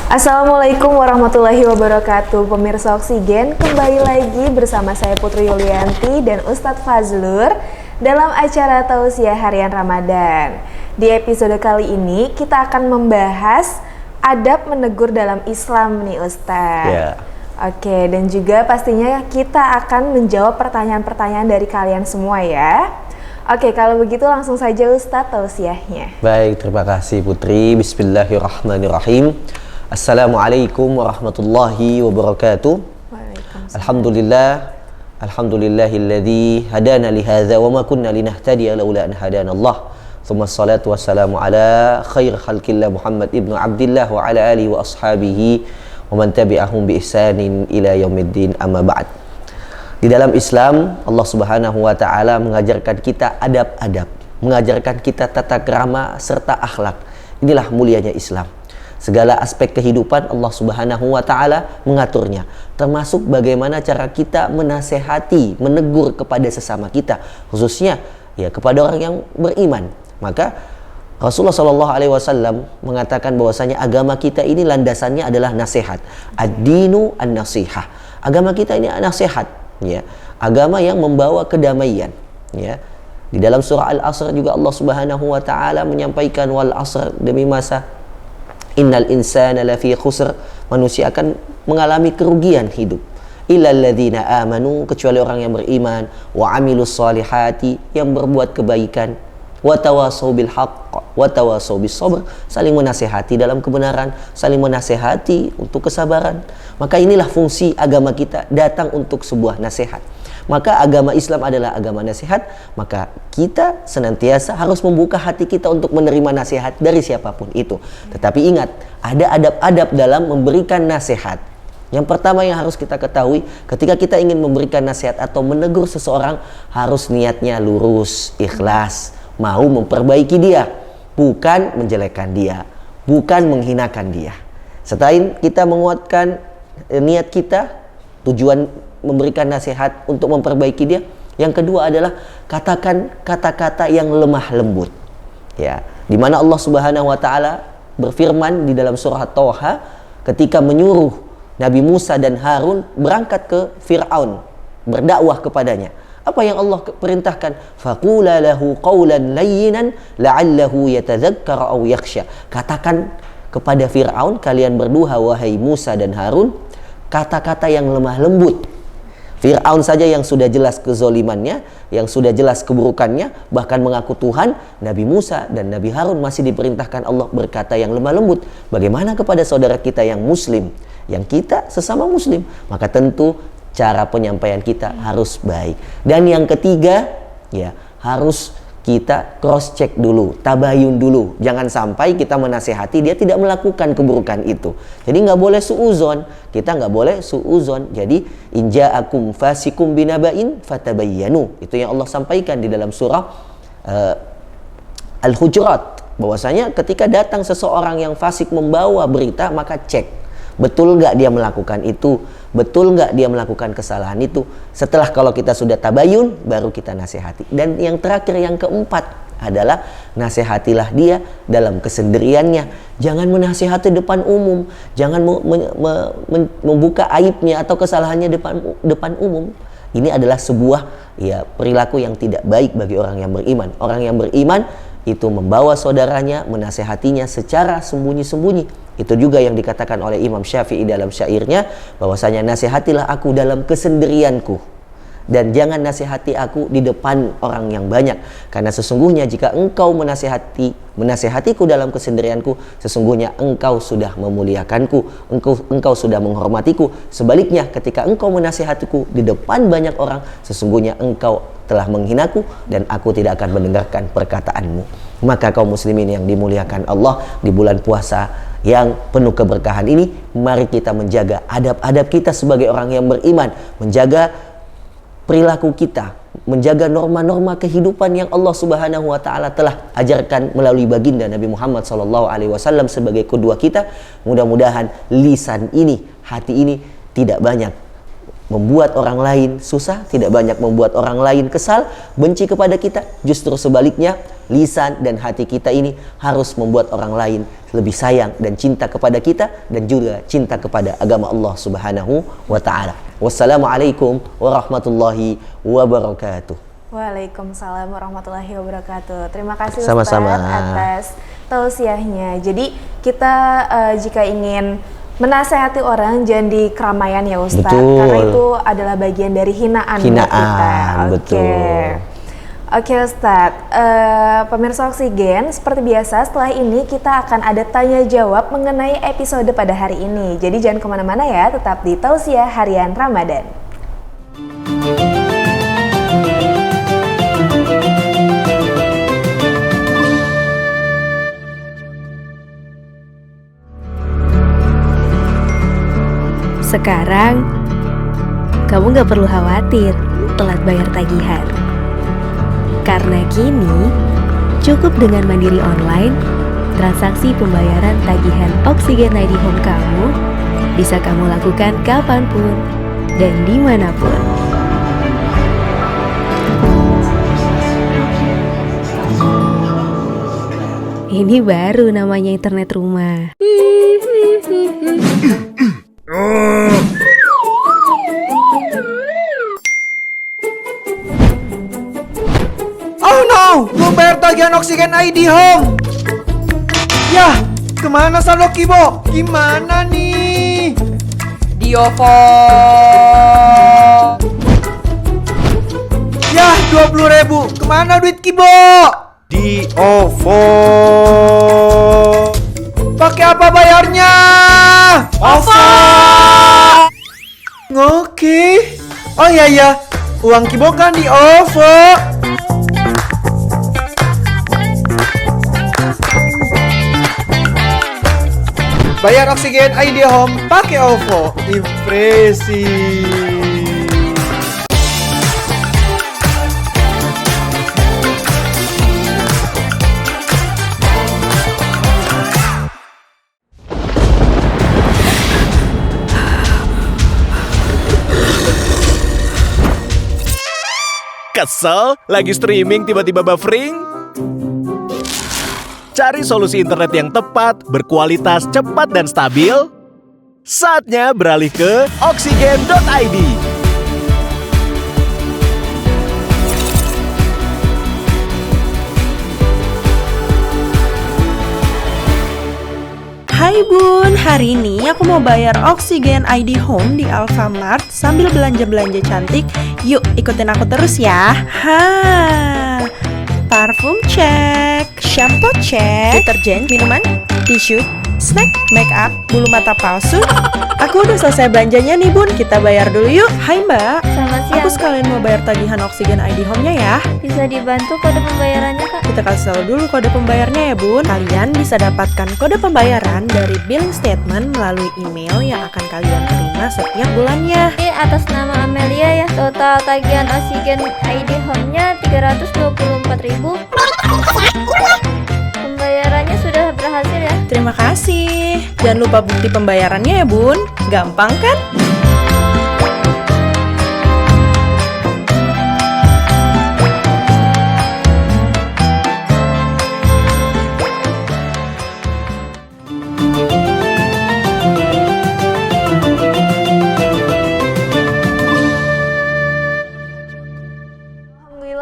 Assalamualaikum warahmatullahi wabarakatuh. Pemirsa Oksigen, kembali lagi bersama saya Putri Yulianti dan Ustadz Fazlur dalam acara Tausiah Harian Ramadan. Di episode kali ini kita akan membahas adab menegur dalam Islam nih Ustadz. Yeah. Oke, dan juga pastinya kita akan menjawab pertanyaan-pertanyaan dari kalian semua ya. Oke, kalau begitu langsung saja Ustadz tausiahnya. Baik, terima kasih Putri. Bismillahirrahmanirrahim. Assalamualaikum warahmatullahi wabarakatuh. Alhamdulillahilladzi hadana lihadza wa ma kunna linahtadiya laula an hadanallah. Tsumma salatu wassalamu ala khair khalqillah Muhammad ibnu Abdillah wa ala alihi wa ashabihi wa man tabi'ahum bi ihsanin ila yaumiddin, amma ba'd. Di dalam Islam, Allah Subhanahu wa taala mengajarkan kita adab-adab, mengajarkan kita tata krama serta akhlak. Inilah mulianya Islam. Segala aspek kehidupan Allah Subhanahu wa taala mengaturnya, termasuk bagaimana cara kita menasehati, menegur kepada sesama kita, khususnya ya kepada orang yang beriman. Maka Rasulullah Shallallahu Alaihi Wasallam mengatakan bahwasanya agama kita ini landasannya adalah nasihat. Ad-dinu an-nasihah. Agama kita ini nasihat, ya. Agama yang membawa kedamaian, ya. Di dalam surah Al-Asr juga Allah Subhanahu wa taala menyampaikan wal asr, demi masa, innal insana lafi khusr, manusia akan mengalami kerugian hidup. Illal ladzina amanu, kecuali orang yang beriman, wa amilus solihati, yang berbuat kebaikan, wa tawasau bil haqq wa tawasau bis sabr, saling menasehati dalam kebenaran, saling menasehati untuk kesabaran. Maka inilah fungsi agama kita, datang untuk sebuah nasihat. Maka agama Islam adalah agama nasihat. Maka kita senantiasa harus membuka hati kita untuk menerima nasihat dari siapapun itu. Tetapi ingat, ada adab-adab dalam memberikan nasihat. Yang pertama yang harus kita ketahui, ketika kita ingin memberikan nasihat atau menegur seseorang, harus niatnya lurus, ikhlas, mau memperbaiki dia, bukan menjelekkan dia, bukan menghinakan dia. Setelah kita menguatkan niat kita, tujuan memberikan nasihat untuk memperbaiki dia. Yang kedua adalah katakan kata-kata yang lemah lembut, ya, di mana Allah Subhanahu wa taala berfirman di dalam surah Thaha ketika menyuruh Nabi Musa dan Harun berangkat ke Fir'aun, berdakwah kepadanya. Apa yang Allah perintahkan? Faqula lahu qawlan layyinan la'allahu yatadzakkar aw yakhsha. Katakan kepada Fir'aun, kalian berdua wahai Musa dan Harun, kata-kata yang lemah lembut. Fir'aun saja yang sudah jelas kezolimannya, yang sudah jelas keburukannya, bahkan mengaku Tuhan, Nabi Musa dan Nabi Harun masih diperintahkan Allah berkata yang lemah lembut. Bagaimana kepada saudara kita yang muslim, yang kita sesama muslim? Maka tentu cara penyampaian kita harus baik. Dan yang ketiga, ya, harus kita cross check dulu, tabayun dulu. Jangan sampai kita menasehati dia tidak melakukan keburukan itu. Jadi nggak boleh suuzon. Kita nggak boleh suuzon. Jadi inja'akum fasikum binaba'in fatabayyanu. Itu yang Allah sampaikan di dalam surah Al-Hujurat. Bahwasanya ketika datang seseorang yang fasik membawa berita, maka cek. Betul nggak dia melakukan itu? Betul nggak dia melakukan kesalahan itu? Setelah kalau kita sudah tabayun, baru kita nasihati. Dan yang terakhir, yang keempat adalah nasihatilah dia dalam kesendiriannya. Jangan menasihati depan umum. Jangan membuka aibnya atau kesalahannya depan umum. Ini adalah sebuah perilaku yang tidak baik bagi orang yang beriman. Orang yang beriman itu membawa saudaranya, menasehatinya secara sembunyi-sembunyi. Itu juga yang dikatakan oleh Imam Syafi'i dalam syairnya, bahwasanya nasihatilah aku dalam kesendirianku, dan jangan nasihati aku di depan orang yang banyak. Karena sesungguhnya jika engkau menasihatiku dalam kesendirianku, sesungguhnya engkau sudah memuliakanku, engkau sudah menghormatiku. Sebaliknya, ketika engkau menasihatiku di depan banyak orang, sesungguhnya engkau telah menghinaku dan aku tidak akan mendengarkan perkataanmu. Maka kaum muslimin yang dimuliakan Allah, di bulan puasa yang penuh keberkahan ini, mari kita menjaga adab-adab kita sebagai orang yang beriman, menjaga perilaku kita, menjaga norma-norma kehidupan yang Allah Subhanahu wa taala telah ajarkan melalui baginda Nabi Muhammad sallallahu alaihi wasallam sebagai kedua kita. Mudah-mudahan lisan ini, hati ini tidak banyak membuat orang lain susah, tidak banyak membuat orang lain kesal, benci kepada kita. Justru sebaliknya, lisan dan hati kita ini harus membuat orang lain lebih sayang dan cinta kepada kita, dan juga cinta kepada agama Allah Subhanahu wa ta'ala. Wassalamualaikum warahmatullahi wabarakatuh. Waalaikumsalam warahmatullahi wabarakatuh. Terima kasih Sama-sama. Ustadz atas tausiahnya. Jadi kita jika ingin menasehati orang jangan di keramaian ya Ustadz. Betul. Karena itu adalah bagian dari hinaan buat kita. Betul. Oke Ustadz, pemirsa Oksigen, seperti biasa setelah ini kita akan ada tanya jawab mengenai episode pada hari ini. Jadi jangan kemana-mana ya, tetap di Tausiah Harian Ramadan. Sekarang, kamu gak perlu khawatir telat bayar tagihan. Karena kini, cukup dengan Mandiri Online, transaksi pembayaran tagihan Oksigen ID Home kamu bisa kamu lakukan kapanpun dan dimanapun. Ini baru namanya internet rumah. Oh no, belum bayar tagihan Oksigen ID Home. Yah, kemana saldo Kibo? Gimana nih? Diovo. Yah, 20.000. Kemana duit Kibo? Di OVO. Pakai apa bayarnya? OVO. Oke. Oh iya ya, uang Kibo kan di OVO. Bayar Oksigen ID Home pakai OVO. Impresi. Kesel? Lagi streaming tiba-tiba buffering? Cari solusi internet yang tepat, berkualitas, cepat, dan stabil? Saatnya beralih ke Oksigen.id. Hai Bun, hari ini aku mau bayar Oksigen ID Home di Alfamart sambil belanja-belanja cantik. Yuk ikutin aku terus ya. Parfum cek, shampoo cek, deterjen, minuman, tisu, snack, make up, bulu mata palsu. Aku udah selesai belanjanya nih Bun, kita bayar dulu yuk. Hai Mbak, Selamat siang. aku sekalian mau bayar tagihan Oksigen ID Home-nya ya. Bisa dibantu kode pembayarannya, Kak? Kita kasih tahu dulu kode pembayarnya ya Bun. Kalian bisa dapatkan kode pembayaran dari billing statement melalui email yang akan kalian terima setiap bulannya. Ini atas nama Amelia ya. Total tagihan Oksigen ID Home-nya 324.000. Pembayarannya sudah berhasil ya. Terima kasih. Jangan lupa bukti pembayarannya ya Bun. Gampang kan?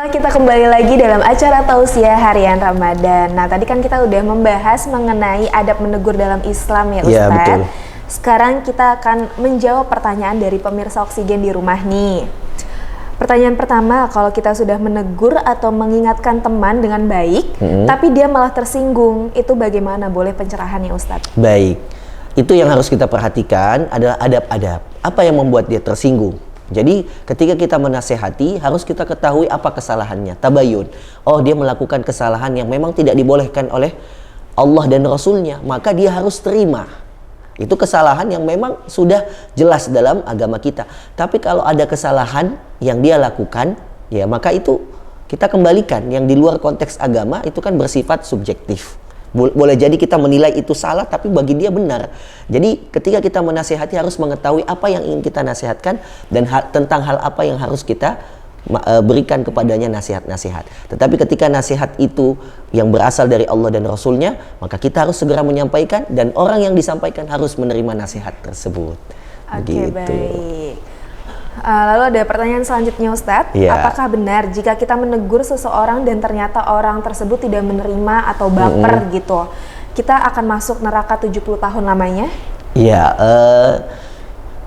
Kita kembali lagi dalam acara Tausiah Harian Ramadan. Nah, tadi kan kita udah membahas mengenai adab menegur dalam Islam ya, Iya, Ustadz. betul. Sekarang kita akan menjawab pertanyaan dari pemirsa Oksigen di rumah nih. Pertanyaan pertama, kalau kita sudah menegur atau mengingatkan teman dengan baik, tapi dia malah tersinggung, itu bagaimana? Boleh pencerahannya, Ustadz? Baik, itu yang harus kita perhatikan adalah adab-adab. Apa yang membuat dia tersinggung? Jadi ketika kita menasehati harus kita ketahui apa kesalahannya, tabayun. Oh, dia melakukan kesalahan yang memang tidak dibolehkan oleh Allah dan Rasulnya, maka dia harus terima. Itu kesalahan yang memang sudah jelas dalam agama kita. Tapi kalau ada kesalahan yang dia lakukan, ya maka itu kita kembalikan. Yang di luar konteks agama itu kan bersifat subjektif. Boleh jadi kita menilai itu salah, tapi bagi dia benar. Jadi ketika kita menasihati harus mengetahui apa yang ingin kita nasihatkan dan tentang hal apa yang harus kita berikan kepadanya nasihat-nasihat. Tetapi ketika nasihat itu yang berasal dari Allah dan Rasulnya, maka kita harus segera menyampaikan dan orang yang disampaikan harus menerima nasihat tersebut. Oke, baik. Lalu ada pertanyaan selanjutnya, Ustadz. Ya. Apakah benar jika kita menegur seseorang dan ternyata orang tersebut tidak menerima atau baper gitu, kita akan masuk neraka 70 tahun lamanya? Iya,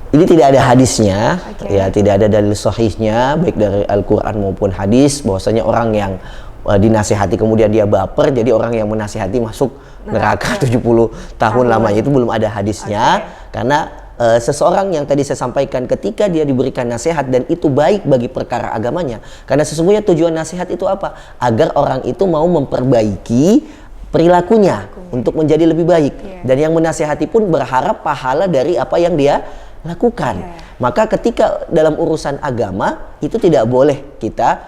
ini tidak ada hadisnya, ya tidak ada dalil sahihnya baik dari Al-Quran maupun hadis bahwasanya orang yang dinasihati kemudian dia baper, jadi orang yang menasihati masuk neraka 70 tahun lamanya, itu belum ada hadisnya. Karena seseorang yang tadi saya sampaikan, ketika dia diberikan nasihat dan itu baik bagi perkara agamanya, karena sesungguhnya tujuan nasihat itu apa? Agar orang itu mau memperbaiki perilakunya untuk menjadi lebih baik. Dan yang menasihati pun berharap pahala dari apa yang dia lakukan. Maka ketika dalam urusan agama itu tidak boleh kita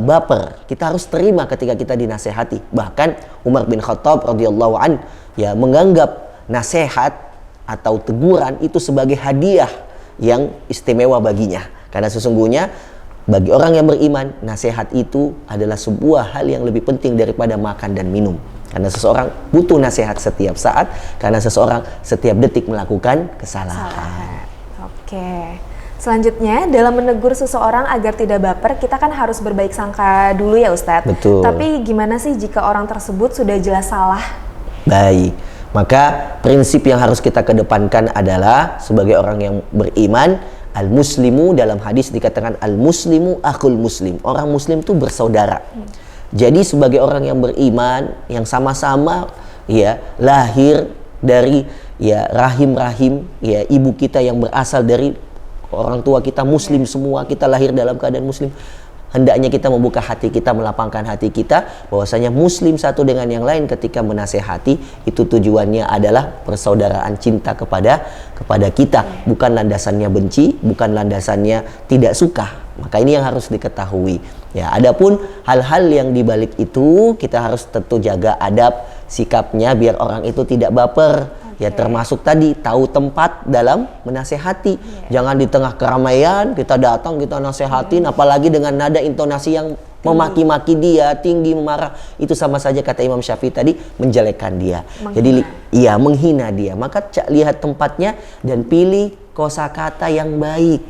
baper. Kita harus terima ketika kita dinasehati. Bahkan Umar bin Khattab radhiyallahu an ya menganggap nasihat atau teguran itu sebagai hadiah yang istimewa baginya. Karena sesungguhnya bagi orang yang beriman, nasihat itu adalah sebuah hal yang lebih penting daripada makan dan minum. Karena seseorang butuh nasihat setiap saat, karena seseorang setiap detik melakukan kesalahan. Oke. Selanjutnya, dalam menegur seseorang agar tidak baper, kita kan harus berbaik sangka dulu ya, Ustadz. Betul. Tapi gimana sih jika orang tersebut sudah jelas salah? Baik. Maka prinsip yang harus kita kedepankan adalah sebagai orang yang beriman, al-muslimu, dalam hadis dikatakan al-muslimu akhul muslim. Orang muslim itu bersaudara. Jadi sebagai orang yang beriman, yang sama-sama ya lahir dari ya rahim-rahim ya ibu kita yang berasal dari orang tua kita muslim semua, kita lahir dalam keadaan muslim. Hendaknya kita membuka hati kita, melapangkan hati kita bahwasanya muslim satu dengan yang lain ketika menasehati itu tujuannya adalah persaudaraan cinta kepada kita, bukan landasannya benci, bukan landasannya tidak suka. Maka ini yang harus diketahui. Ya, adapun hal-hal yang dibalik itu kita harus tentu jaga adab sikapnya biar orang itu tidak baper. Ya termasuk tadi tahu tempat dalam menasehati. Jangan di tengah keramaian kita datang kita nasehatin, apalagi dengan nada intonasi yang memaki-maki dia, tinggi, memarah. Itu sama saja kata Imam Syafi'i tadi menjelekkan dia. Jadi iya menghina dia. Maka lihat tempatnya dan pilih kosakata yang baik.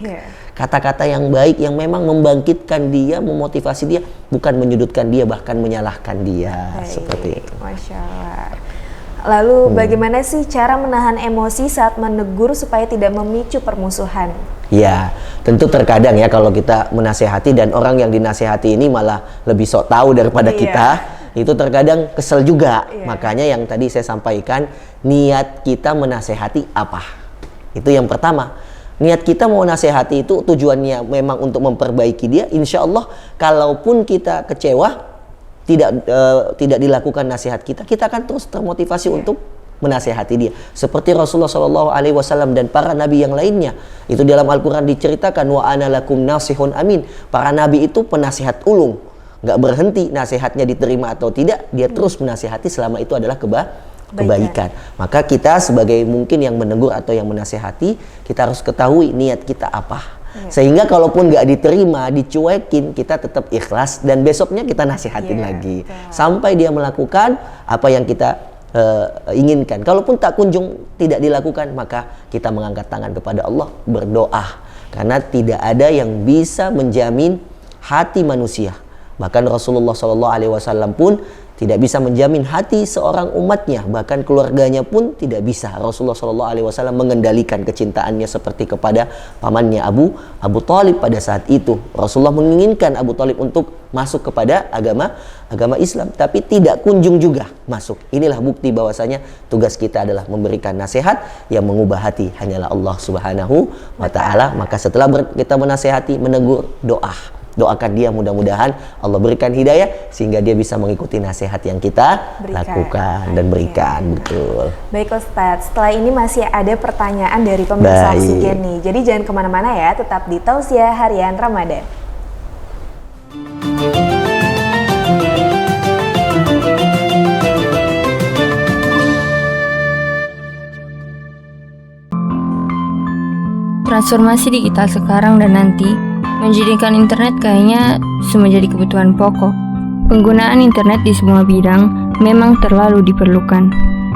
Kata-kata yang baik yang memang membangkitkan dia, memotivasi dia, bukan menyudutkan dia bahkan menyalahkan dia. Seperti itu. Masya Allah. Lalu bagaimana sih cara menahan emosi saat menegur supaya tidak memicu permusuhan? Ya, tentu terkadang ya kalau kita menasehati dan orang yang dinasehati ini malah lebih sok tahu daripada kita, itu terkadang kesel juga. Makanya yang tadi saya sampaikan, niat kita menasehati apa? Itu yang pertama. Niat kita mau nasehati itu tujuannya memang untuk memperbaiki dia. Insya Allah kalaupun kita kecewa, tidak dilakukan nasihat kita akan terus termotivasi untuk menasehati dia. Seperti Rasulullah SAW dan para nabi yang lainnya. Itu dalam Al-Quran diceritakan wa ana lakum nasihun amin. Para nabi itu penasihat ulung, nggak berhenti nasihatnya diterima atau tidak, dia terus menasihati selama itu adalah kebaikan. Maka kita sebagai mungkin yang menegur atau yang menasehati, kita harus ketahui niat kita apa. Sehingga kalaupun nggak diterima, dicuekin, kita tetap ikhlas dan besoknya kita nasihatin lagi sampai dia melakukan apa yang kita inginkan. Kalaupun tak kunjung tidak dilakukan, maka kita mengangkat tangan kepada Allah, berdoa, karena tidak ada yang bisa menjamin hati manusia. Bahkan Rasulullah SAW pun tidak bisa menjamin hati seorang umatnya, bahkan keluarganya pun tidak bisa. Rasulullah SAW mengendalikan kecintaannya seperti kepada pamannya Abu Thalib pada saat itu. Rasulullah menginginkan Abu Thalib untuk masuk kepada agama Islam, tapi tidak kunjung juga masuk. Inilah bukti bahwasanya tugas kita adalah memberikan nasihat, yang mengubah hati hanyalah Allah Subhanahu wa Ta'ala. Maka setelah kita menasehati, menegur, doakan dia, mudah-mudahan Allah berikan hidayah sehingga dia bisa mengikuti nasihat yang kita lakukan dan berikan. Betul. Baik Ustadz, setelah ini masih ada pertanyaan dari pemirsa Oksigen nih. Jadi jangan kemana-mana ya, tetap di Tausiah Harian Ramadan. Transformasi digital sekarang dan nanti menjadikan internet kayaknya menjadi kebutuhan pokok. Penggunaan internet di semua bidang memang terlalu diperlukan.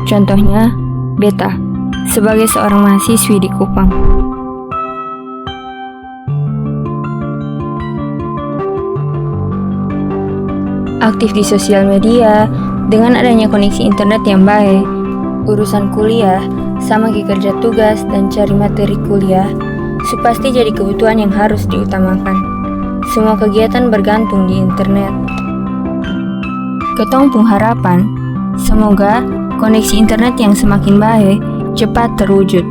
Contohnya, Beta, sebagai seorang mahasiswi di Kupang. Aktif di sosial media, dengan adanya koneksi internet yang baik, urusan kuliah, sama kayak kerja tugas dan cari materi kuliah, pasti jadi kebutuhan yang harus diutamakan. Semua kegiatan bergantung di internet. Ketong pun harapan, semoga koneksi internet yang semakin baik cepat terwujud.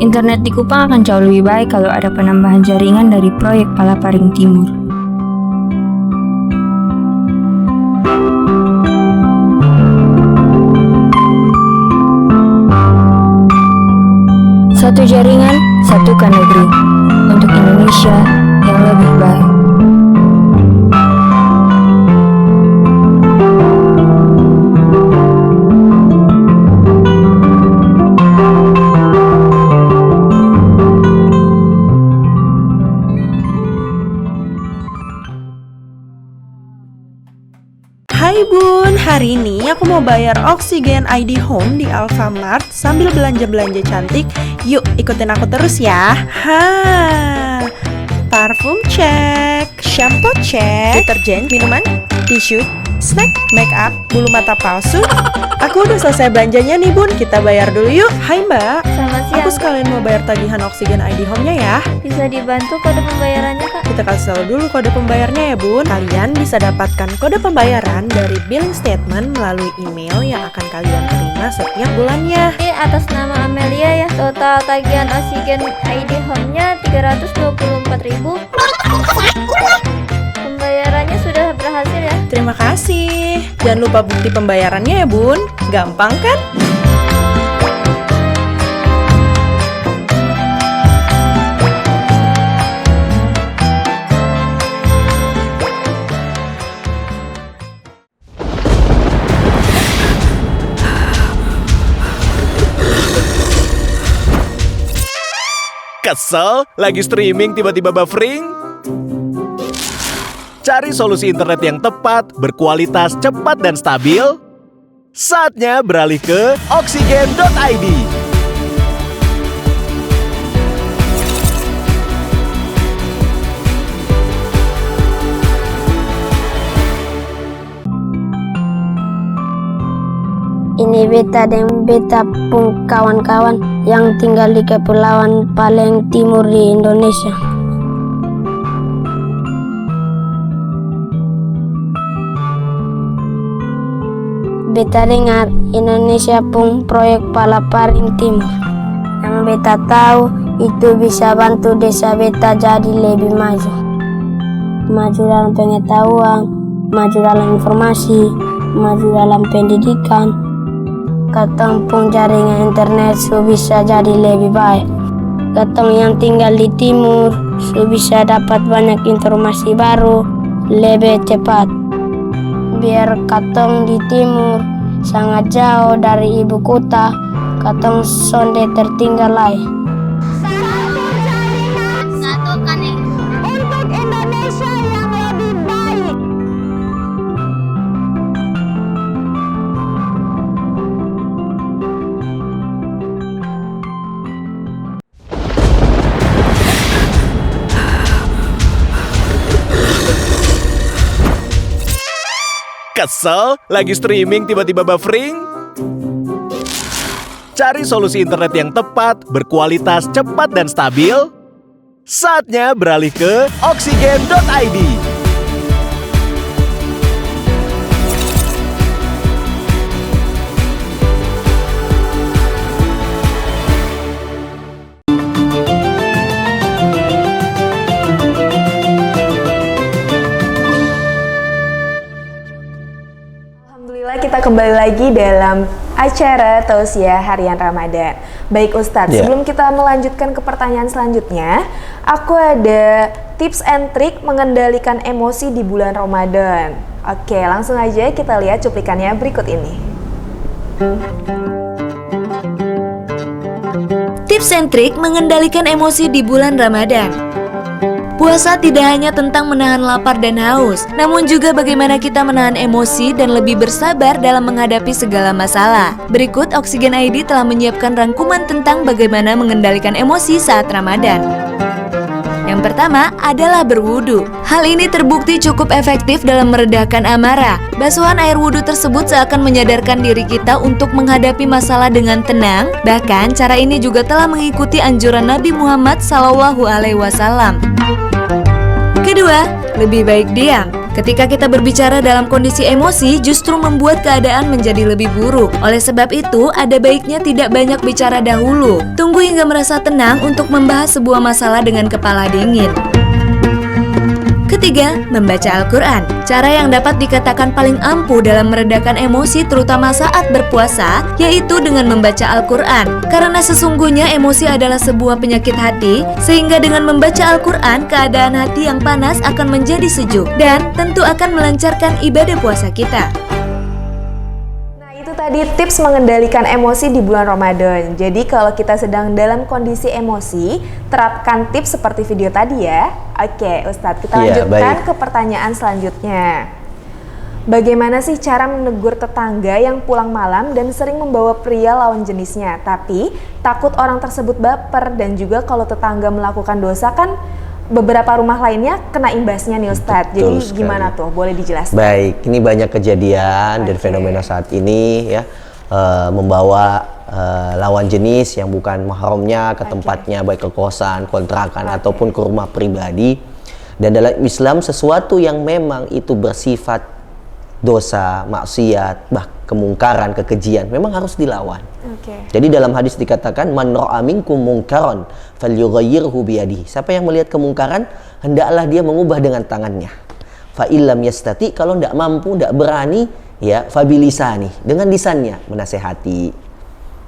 Internet di Kupang akan jauh lebih baik kalau ada penambahan jaringan dari proyek Palaparing Timur. Satu jaringan, satukan negeri untuk Indonesia yang lebih baik. Hai Bun, hari ini aku mau bayar Oksigen ID Home di Alfamart sambil belanja-belanja cantik. Yuk ikutin aku terus ya. Parfum cek, shampoo cek, deterjen, minuman, tisu, snack, make up, bulu mata palsu. Aku udah selesai belanjanya nih Bun, kita bayar dulu yuk. Hai Mbak, Selamat siang. aku sekalian mau bayar tagihan Oksigen ID Home-nya ya. Bisa dibantu kode pembayarannya, Kak? Kita kasih tahu dulu kode pembayarnya ya Bun. Kalian bisa dapatkan kode pembayaran dari billing statement melalui email yang akan kalian terima setiap bulannya. Ini atas nama Amelia ya. Total tagihan Oksigen ID Home-nya 324.000. Pembayarannya sudah berhasil ya. Terima kasih. Jangan lupa bukti pembayarannya ya Bun. Gampang kan? Kesel? Lagi streaming tiba-tiba buffering? Cari solusi internet yang tepat, berkualitas, cepat, dan stabil? Saatnya beralih ke oksigen.id. Ini beta dan beta pun kawan-kawan yang tinggal di kepulauan paling timur di Indonesia. Beta dengar Indonesia pun proyek Palaparing Timur. Yang beta tahu itu bisa bantu desa beta jadi lebih maju. Maju dalam pengetahuan, maju dalam informasi, maju dalam pendidikan. Katong pun jaringan internet bisa jadi lebih baik. Katong yang tinggal di timur bisa dapat banyak informasi baru lebih cepat. Biar katong di timur sangat jauh dari ibu kota, katong sonde tertinggal lagi. Satukan untuk Indonesia yang lebih baik. Kesel? Lagi streaming tiba-tiba buffering? Cari solusi internet yang tepat, berkualitas, cepat, dan stabil? Saatnya beralih ke oksigen.id. Kita kembali lagi dalam acara Tausiah Harian Ramadan. Baik Ustadz, sebelum kita melanjutkan ke pertanyaan selanjutnya, aku ada tips and trik mengendalikan emosi di bulan Ramadan. Oke, langsung aja kita lihat cuplikannya berikut ini. Tips and trik mengendalikan emosi di bulan Ramadan. Puasa tidak hanya tentang menahan lapar dan haus, namun juga bagaimana kita menahan emosi dan lebih bersabar dalam menghadapi segala masalah. Berikut Oksigen ID telah menyiapkan rangkuman tentang bagaimana mengendalikan emosi saat Ramadan. Yang pertama adalah berwudu. Hal ini terbukti cukup efektif dalam meredakan amarah. Basuhan air wudu tersebut seakan menyadarkan diri kita untuk menghadapi masalah dengan tenang. Bahkan cara ini juga telah mengikuti anjuran Nabi Muhammad SAW. Kedua, lebih baik diam. Ketika kita berbicara dalam kondisi emosi justru membuat keadaan menjadi lebih buruk. Oleh sebab itu, ada baiknya tidak banyak bicara dahulu. Tunggu hingga merasa tenang untuk membahas sebuah masalah dengan kepala dingin. Ketiga, membaca Al-Quran. Cara yang dapat dikatakan paling ampuh dalam meredakan emosi terutama saat berpuasa, yaitu dengan membaca Al-Quran. Karena sesungguhnya emosi adalah sebuah penyakit hati, sehingga dengan membaca Al-Quran, keadaan hati yang panas akan menjadi sejuk, dan tentu akan melancarkan ibadah puasa kita. Tadi tips mengendalikan emosi di bulan Ramadan. Jadi kalau kita sedang dalam kondisi emosi, terapkan tips seperti video tadi ya. Oke, Ustadz, kita lanjutkan ke pertanyaan selanjutnya. Bagaimana sih cara menegur tetangga yang pulang malam dan sering membawa pria lawan jenisnya, tapi takut orang tersebut baper, dan juga kalau tetangga melakukan dosa kan beberapa rumah lainnya kena imbasnya nih Ustadz. Jadi gimana tuh? Boleh dijelaskan? Baik, ini banyak kejadian dan fenomena saat ini ya, membawa lawan jenis yang bukan mahramnya ke tempatnya, baik ke kosan, kontrakan ataupun ke rumah pribadi. Dan dalam Islam sesuatu yang memang itu bersifat dosa, maksiat, kemungkaran, kekejian memang harus dilawan. Jadi dalam hadis dikatakan man ra'a minkum munkaran falyughayyirhu biyadihi. Siapa yang melihat kemungkaran hendaklah dia mengubah dengan tangannya. Fa illam yastati, kalau tidak mampu, tidak berani, ya fabilisani, dengan lisannya menasehati.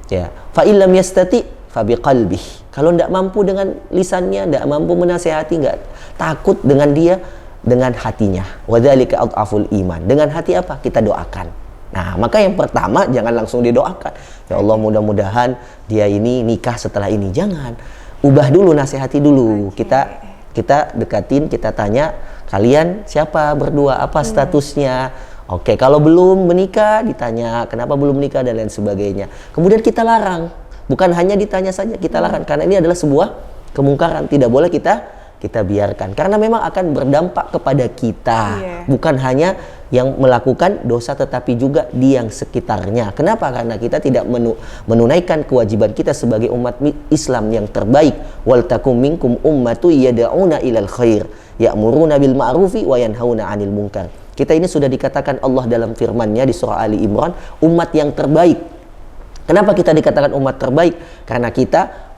Ya, fa illam yastati fa biqalbihi. Kalau tidak mampu dengan lisannya, tidak mampu menasehati, enggak takut dengan dia, dengan hatinya. Wadzalika adhaful iman. Dengan hati apa? Kita doakan. Nah, maka yang pertama jangan langsung didoakan. Ya Allah, mudah-mudahan dia ini nikah setelah ini. Jangan. Ubah dulu, nasihati dulu. Kita dekatin, kita tanya, kalian siapa berdua? Apa statusnya? Oke, kalau belum menikah ditanya, kenapa belum menikah dan lain sebagainya. Kemudian kita larang. Bukan hanya ditanya saja, kita larang karena ini adalah sebuah kemungkaran. Tidak boleh kita biarkan karena memang akan berdampak kepada kita, bukan hanya yang melakukan dosa tetapi juga di yang sekitarnya. Kenapa? Karena kita tidak menunaikan kewajiban kita sebagai umat Islam yang terbaik. Wal takum minkum ummatu yad'una ilal khair ya'muruna bil ma'rufi wa yanhauna 'anil munkar. Kita ini sudah dikatakan Allah dalam firman-Nya di surah Ali Imran, umat yang terbaik. Kenapa kita dikatakan umat terbaik? Karena kita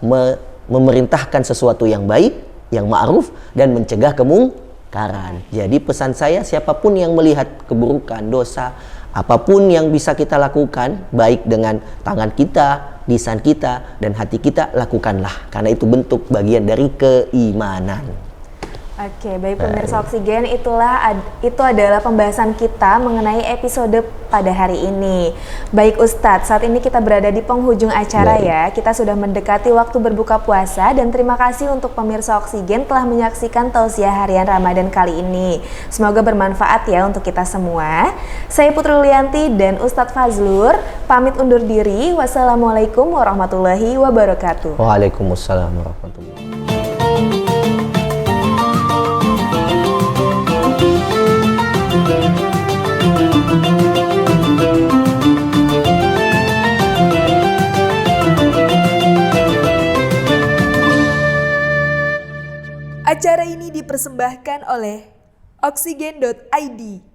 memerintahkan sesuatu yang baik, yang ma'ruf, dan mencegah kemungkaran. Jadi pesan saya, siapapun yang melihat keburukan, dosa, apapun yang bisa kita lakukan, baik dengan tangan kita, lisan kita, dan hati kita, lakukanlah. Karena itu bentuk bagian dari keimanan. Oke, baik pemirsa Oksigen, itu adalah pembahasan kita mengenai episode pada hari ini. Baik Ustadz, saat ini kita berada di penghujung acara ya. Kita sudah mendekati waktu berbuka puasa dan terima kasih untuk pemirsa Oksigen telah menyaksikan tausiah harian Ramadan kali ini. Semoga bermanfaat ya untuk kita semua. Saya Putri Yulianti dan Ustadz Fazlur pamit undur diri. Wassalamualaikum warahmatullahi wabarakatuh. Waalaikumsalam warahmatullahi wabarakatuh. Acara ini dipersembahkan oleh Oksigen.id.